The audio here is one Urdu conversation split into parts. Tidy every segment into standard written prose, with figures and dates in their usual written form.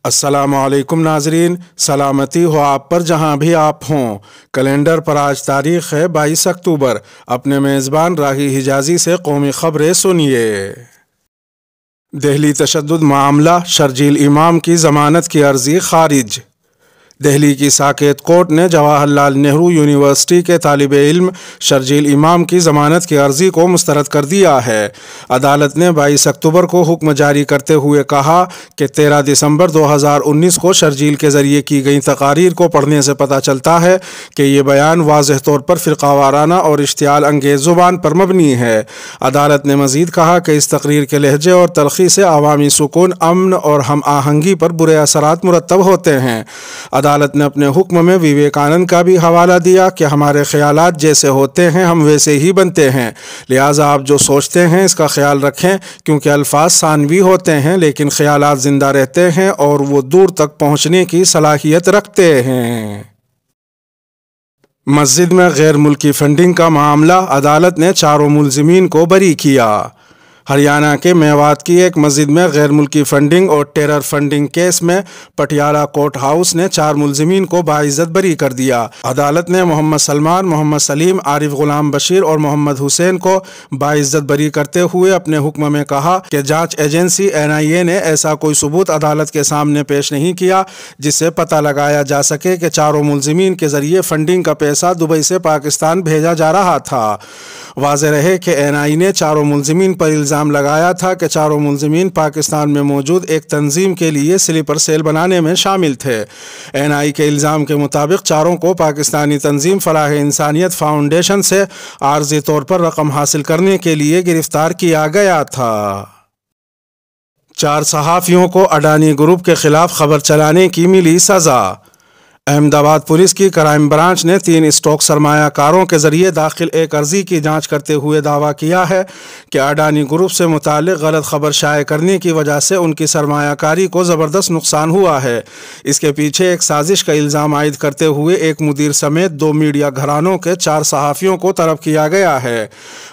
السلام علیکم ناظرین، سلامتی ہو آپ پر جہاں بھی آپ ہوں۔ کیلنڈر پر آج تاریخ ہے 22 اکتوبر۔ اپنے میزبان راہی حجازی سے قومی خبریں سنیے۔ دہلی تشدد معاملہ، شرجیل امام کی ضمانت کی عرضی خارج۔ دہلی کی ساکیت کورٹ نے جواہر لال نہرو یونیورسٹی کے طالب علم شرجیل امام کی ضمانت کی عرضی کو مسترد کر دیا ہے۔ عدالت نے 22 اکتوبر کو حکم جاری کرتے ہوئے کہا کہ 13 دسمبر 2019 کو شرجیل کے ذریعے کی گئی تقاریر کو پڑھنے سے پتہ چلتا ہے کہ یہ بیان واضح طور پر فرقہ وارانہ اور اشتعال انگیز زبان پر مبنی ہے۔ عدالت نے مزید کہا کہ اس تقریر کے لہجے اور تلخی سے عوامی سکون، امن اور ہم آہنگی پر برے اثرات مرتب ہوتے ہیں۔ عدالت نے اپنے حکم میں وویکانند کا بھی حوالہ دیا کہ ہمارے خیالات جیسے ہوتے ہیں ہم ویسے ہی بنتے ہیں، لہٰذا آپ جو سوچتے ہیں اس کا خیال رکھیں، کیونکہ الفاظ ثانوی ہوتے ہیں لیکن خیالات زندہ رہتے ہیں اور وہ دور تک پہنچنے کی صلاحیت رکھتے ہیں۔ مسجد میں غیر ملکی فنڈنگ کا معاملہ، عدالت نے 4 ملزمین کو بری کیا۔ ہریانہ کے میوات کی ایک مسجد میں غیر ملکی فنڈنگ اور ٹیرر فنڈنگ کیس میں پٹیالہ کورٹ ہاؤس نے 4 ملزمین کو باعزت بری کر دیا۔ عدالت نے محمد سلمان، محمد سلیم، عارف غلام بشیر اور محمد حسین کو باعزت بری کرتے ہوئے اپنے حکم میں کہا کہ جانچ ایجنسی NIA نے ایسا کوئی ثبوت عدالت کے سامنے پیش نہیں کیا جس سے پتہ لگایا جا سکے کہ 4 ملزمین کے ذریعے فنڈنگ کا پیسہ دبئی سے پاکستان بھیجا جا رہا تھا۔ واضح رہے کہ NIA نے 4 ملزمین پر الزام لگایا تھا کہ 4 ملزمین پاکستان میں موجود ایک تنظیم کے لیے سلیپر سیل بنانے میں شامل تھے۔ NIA کے الزام کے مطابق 4 کو پاکستانی تنظیم فلاح انسانیت فاؤنڈیشن سے عارضی طور پر رقم حاصل کرنے کے لیے گرفتار کیا گیا تھا۔ 4 صحافیوں کو اڈانی گروپ کے خلاف خبر چلانے کی ملی سزا۔ احمد آباد پولیس کی کرائم برانچ نے 3 اسٹاک سرمایہ کاروں کے ذریعے داخل ایک عرضی کی جانچ کرتے ہوئے دعویٰ کیا ہے کہ اڈانی گروپ سے متعلق غلط خبر شائع کرنے کی وجہ سے ان کی سرمایہ کاری کو زبردست نقصان ہوا ہے۔ اس کے پیچھے ایک سازش کا الزام عائد کرتے ہوئے ایک مدیر سمیت 2 میڈیا گھرانوں کے 4 صحافیوں کو طلب کیا گیا ہے۔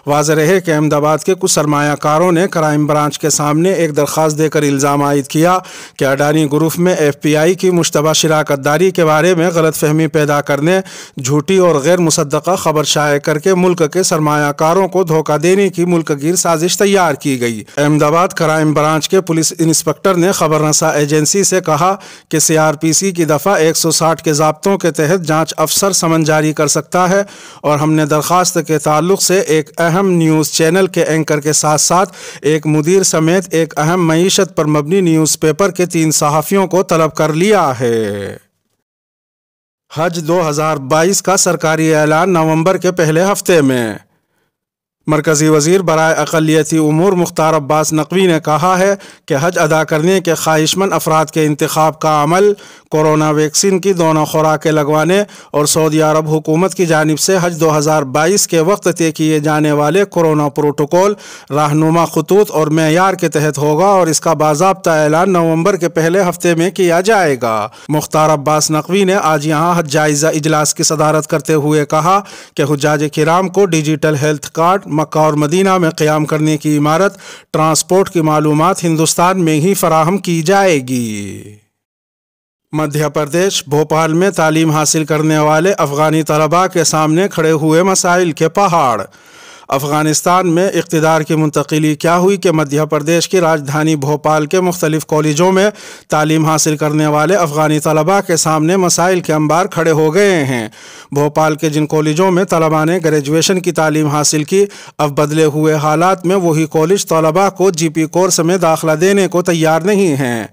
واضح رہے کہ احمد آباد کے کچھ سرمایہ کاروں نے کرائم برانچ کے سامنے ایک درخواست دے کر الزام عائد کیا کہ اڈانی گروپ میں FPI کی مشتبہ شراکت داری کے بارے میں غلط فہمی پیدا کرنے، جھوٹی اور غیر مصدقہ خبر شائع کر کے ملک کے سرمایہ کاروں کو دھوکہ دینے کی ملک گیر سازش تیار کی گئی۔ احمد آباد کرائم برانچ کے پولیس انسپکٹر نے خبر رساں ایجنسی سے کہا کہ CRPC کی دفعہ 160 کے ضابطوں کے تحت جانچ افسر سمن جاری کر سکتا ہے اور ہم نے درخواست کے تعلق سے ایک اہم نیوز چینل کے اینکر کے ساتھ ساتھ ایک مدیر سمیت ایک اہم معیشت پر مبنی نیوز پیپر کے 3 صحافیوں کو طلب کر لیا ہے۔ حج 2022 کا سرکاری اعلان نومبر کے پہلے ہفتے میں۔ مرکزی وزیر برائے اقلیتی امور مختار عباس نقوی نے کہا ہے کہ حج ادا کرنے کے خواہشمند افراد کے انتخاب کا عمل، کورونا ویکسین کی دونوں خوراکیں لگوانے اور سعودی عرب حکومت کی جانب سے حج 2022 کے وقت طے کیے جانے والے کورونا پروٹوکول، رہنما خطوط اور معیار کے تحت ہوگا اور اس کا باضابطہ اعلان نومبر کے پہلے ہفتے میں کیا جائے گا۔ مختار عباس نقوی نے آج یہاں حج جائزہ اجلاس کی صدارت کرتے ہوئے کہا کہ حجاج کرام کو ڈیجیٹل ہیلتھ کارڈ، مکہ اور مدینہ میں قیام کرنے کی عمارت، ٹرانسپورٹ کی معلومات ہندوستان میں ہی فراہم کی جائے گی۔ مدھیہ پردیش بھوپال میں تعلیم حاصل کرنے والے افغانی طلباء کے سامنے کھڑے ہوئے مسائل کے پہاڑ۔ افغانستان میں اقتدار کی منتقلی کیا ہوئی کہ مدھیہ پردیش کی راجدھانی بھوپال کے مختلف کالجوں میں تعلیم حاصل کرنے والے افغانی طلباء کے سامنے مسائل کے انبار کھڑے ہو گئے ہیں۔ بھوپال کے جن کالجوں میں طلباء نے گریجویشن کی تعلیم حاصل کی، اب بدلے ہوئے حالات میں وہی کالج طلباء کو GP کورس میں داخلہ دینے کو تیار نہیں ہیں۔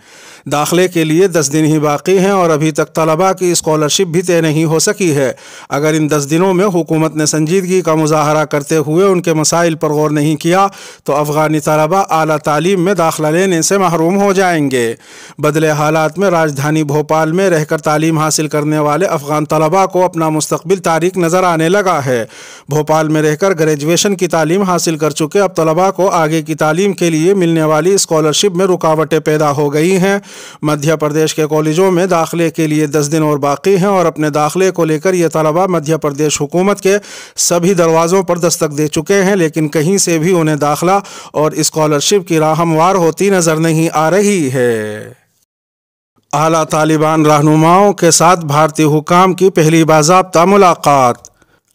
داخلے کے لیے 10 دن ہی باقی ہیں اور ابھی تک طلباء کی اسکالرشپ بھی طے نہیں ہو سکی ہے۔ اگر ان 10 دنوں میں حکومت نے سنجیدگی کا مظاہرہ کرتے ہوئے ان کے مسائل پر غور نہیں کیا تو افغانی طلباء اعلیٰ تعلیم میں داخلہ لینے سے محروم ہو جائیں گے۔ بدلے حالات میں راجدھانی بھوپال میں رہ کر تعلیم حاصل کرنے والے افغان طلباء کو اپنا مستقبل تاریک نظر آنے لگا ہے۔ بھوپال میں رہ کر گریجویشن کی تعلیم حاصل کر چکے اب طلباء کو آگے کی تعلیم کے لیے ملنے والی اسکالرشپ میں رکاوٹیں پیدا ہو گئی ہیں۔ مدھیہ پردیش کے کالجوں میں داخلے کے لیے 10 دن اور باقی ہیں اور اپنے داخلے کو لے کر یہ طلباء مدھیہ پردیش حکومت کے سبھی دروازوں پر دستک دے چکے ہیں، لیکن کہیں سے بھی انہیں داخلہ اور اسکالرشپ کی راہ ہموار ہوتی نظر نہیں آ رہی ہے۔ اعلیٰ طالبان رہنماؤں کے ساتھ بھارتی حکام کی پہلی باضابطہ ملاقات۔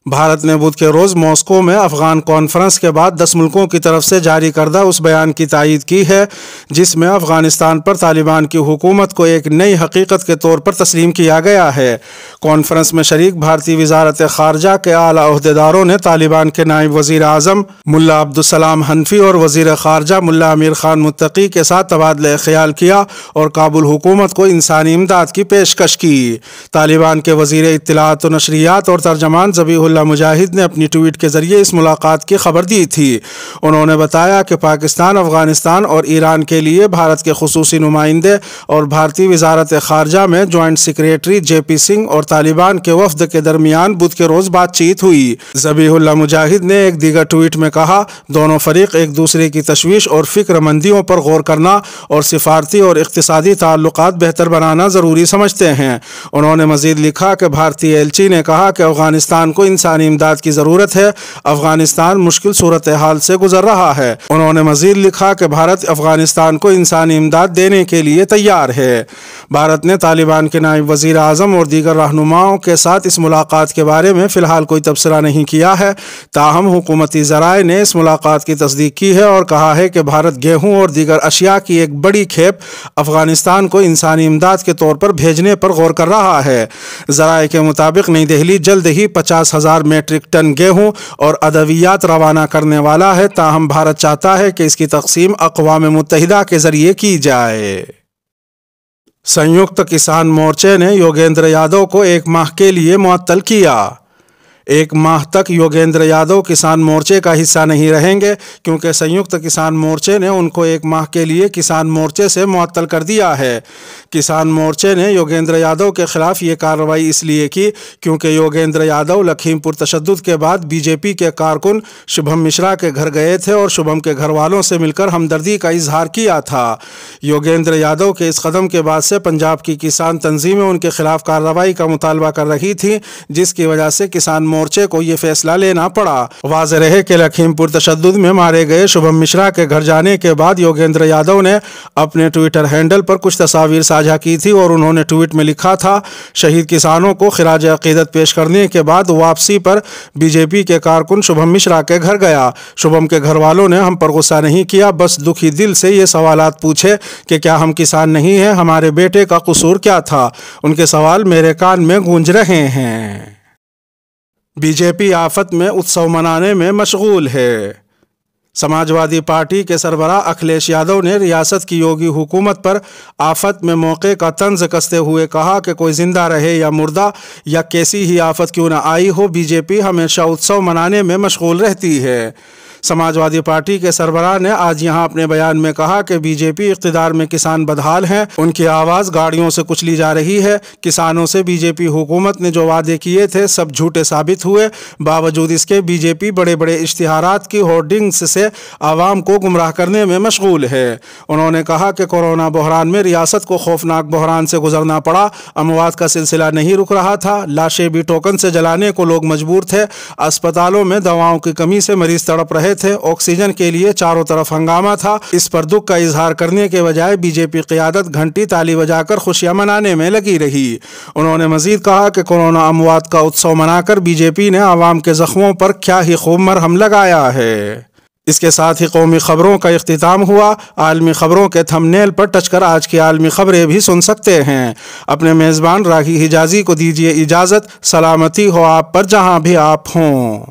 بھارت نے بدھ کے روز ماسکو میں افغان کانفرنس کے بعد 10 ملکوں کی طرف سے جاری کردہ اس بیان کی تائید کی ہے جس میں افغانستان پر طالبان کی حکومت کو ایک نئی حقیقت کے طور پر تسلیم کیا گیا ہے۔ کانفرنس میں شریک بھارتی وزارت خارجہ کے اعلیٰ عہدیداروں نے طالبان کے نائب وزیر اعظم ملا عبدالسلام حنفی اور وزیر خارجہ ملا امیر خان متقی کے ساتھ تبادلہ خیال کیا اور کابل حکومت کو انسانی امداد کی پیشکش کی۔ طالبان کے وزیر اطلاعات و نشریات اور ترجمان ذبیح اللہ مجاہد نے اپنی ٹویٹ کے ذریعے اس ملاقات کی خبر دی تھی۔ انہوں نے بتایا کہ پاکستان، افغانستان اور ایران کے لیے بھارت کے خصوصی نمائندے اور بھارتی وزارت خارجہ میں جوائنٹ سیکریٹری جے پی سنگھ اور طالبان کے وفد کے درمیان بدھ کے روز بات چیت ہوئی۔ ذبیح اللہ مجاہد نے ایک دیگر ٹویٹ میں کہا، دونوں فریق ایک دوسرے کی تشویش اور فکر مندیوں پر غور کرنا اور سفارتی اور اقتصادی تعلقات بہتر بنانا ضروری سمجھتے ہیں۔ انہوں نے مزید لکھا کہ بھارتی ایلچی نے کہا کہ افغانستان کو انسانی امداد کی ضرورت ہے، افغانستان مشکل صورتحال سے گزر رہا ہے۔ انہوں نے مزید لکھا کہ بھارت افغانستان کو انسانی امداد دینے کے لیے تیار ہے۔ بھارت نے طالبان کے نائب وزیر اعظم اور دیگر رہنماؤں کے ساتھ اس ملاقات کے بارے میں فی الحال کوئی تبصرہ نہیں کیا ہے، تاہم حکومتی ذرائع نے اس ملاقات کی تصدیق کی ہے اور کہا ہے کہ بھارت گیہوں اور دیگر اشیاء کی ایک بڑی کھیپ افغانستان کو انسانی امداد کے طور پر بھیجنے پر غور کر رہا ہے۔ ذرائع کے مطابق نئی دہلی جلد ہی 50,000 میٹرک ٹن گیہوں اور ادویات روانہ کرنے والا ہے، تاہم بھارت چاہتا ہے کہ اس کی تقسیم اقوام متحدہ کے ذریعے کی جائے۔ سنیکت کسان مورچے نے یوگیندر یادو کو 1 ماہ کے لیے معطل کیا۔ 1 ماہ تک یوگیندر یادو کسان مورچے کا حصہ نہیں رہیں گے کیونکہ سنیکت کسان مورچے نے ان کو 1 ماہ کے لیے کسان مورچے سے معطل کر دیا ہے۔ کسان مورچے نے یوگیندر یادو کے خلاف یہ کارروائی اس لیے کی کیونکہ یوگیندر یادو لکھیم پور تشدد کے بعد بی جے پی کے کارکن شبھم مشرا کے گھر گئے تھے اور شبھم کے گھر والوں سے مل کر ہمدردی کا اظہار کیا تھا۔ یوگیندر یادو کے اس قدم کے بعد سے پنجاب کی کسان تنظیمیں ان کے خلاف کارروائی کا مطالبہ کر رہی تھیں، جس کی وجہ سے کسان مورچے کو یہ فیصلہ لینا پڑا۔ واضح رہے کہ لکھیم پور تشدد میں مارے گئے شبھم مشرا کے گھر جانے کے بعد یوگیندر یادو نے اپنے ٹویٹر ہینڈل پر کچھ تصاویر ساجھا کی تھی اور انہوں نے ٹویٹ میں لکھا تھا، شہید کسانوں کو خراج عقیدت پیش کرنے کے بعد واپسی پر بی جے پی کے کارکن شبھم مشرا کے گھر گیا۔ شبھم کے گھر والوں نے ہم پر غصہ نہیں کیا، بس دکھی دل سے یہ سوالات پوچھے کہ کیا ہم کسان نہیں ہیں، ہمارے بیٹے کا قصور کیا تھا۔ ان کے سوال میرے کان میں گونج رہے ہیں۔ بی جے پی آفت میں اتسو منانے میں مشغول ہے۔ سماجوادی پارٹی کے سربراہ اکھلیش یادو نے ریاست کی یوگی حکومت پر آفت میں موقع کا طنز کستے ہوئے کہا کہ کوئی زندہ رہے یا مردہ یا کیسی ہی آفت کیوں نہ آئی ہو، بی جے پی ہمیشہ اتسو منانے میں مشغول رہتی ہے۔ سماجوادی پارٹی کے سربراہ نے آج یہاں اپنے بیان میں کہا کہ بی جے پی اقتدار میں کسان بدحال ہیں، ان کی آواز گاڑیوں سے کچلی جا رہی ہے۔ کسانوں سے بی جے پی حکومت نے جو وعدے کیے تھے سب جھوٹے ثابت ہوئے، باوجود اس کے بی جے پی بڑے بڑے اشتہارات کی ہورڈنگز سے عوام کو گمراہ کرنے میں مشغول ہے۔ انہوں نے کہا کہ کورونا بحران میں ریاست کو خوفناک بحران سے گزرنا پڑا، اموات کا سلسلہ نہیں رک رہا تھا، لاشیں بھی ٹوکن سے جلانے کو لوگ مجبور تھے، اسپتالوں میں دواؤں کی کمی سے مریض تڑپ رہے تھے، آکسیجن کے لیے چاروں طرف ہنگامہ تھا۔ اس پر دکھ کا اظہار کرنے کے بجائے بی جے پی قیادت گھنٹی تالی بجا کر خوشیاں منانے میں لگی رہی۔ انہوں نے مزید کہا کہ کورونا اموات کا اتسو منا کر بی جے پی نے عوام کے زخموں پر کیا ہی خوب مرہم لگایا ہے۔ اس کے ساتھ ہی قومی خبروں کا اختتام ہوا۔ عالمی خبروں کے تھم نیل پر ٹچ کر آج کی عالمی خبریں بھی سن سکتے ہیں۔ اپنے میزبان راہی حجازی کو دیجیے اجازت۔ سلامتی ہو آپ پر جہاں بھی آپ ہوں۔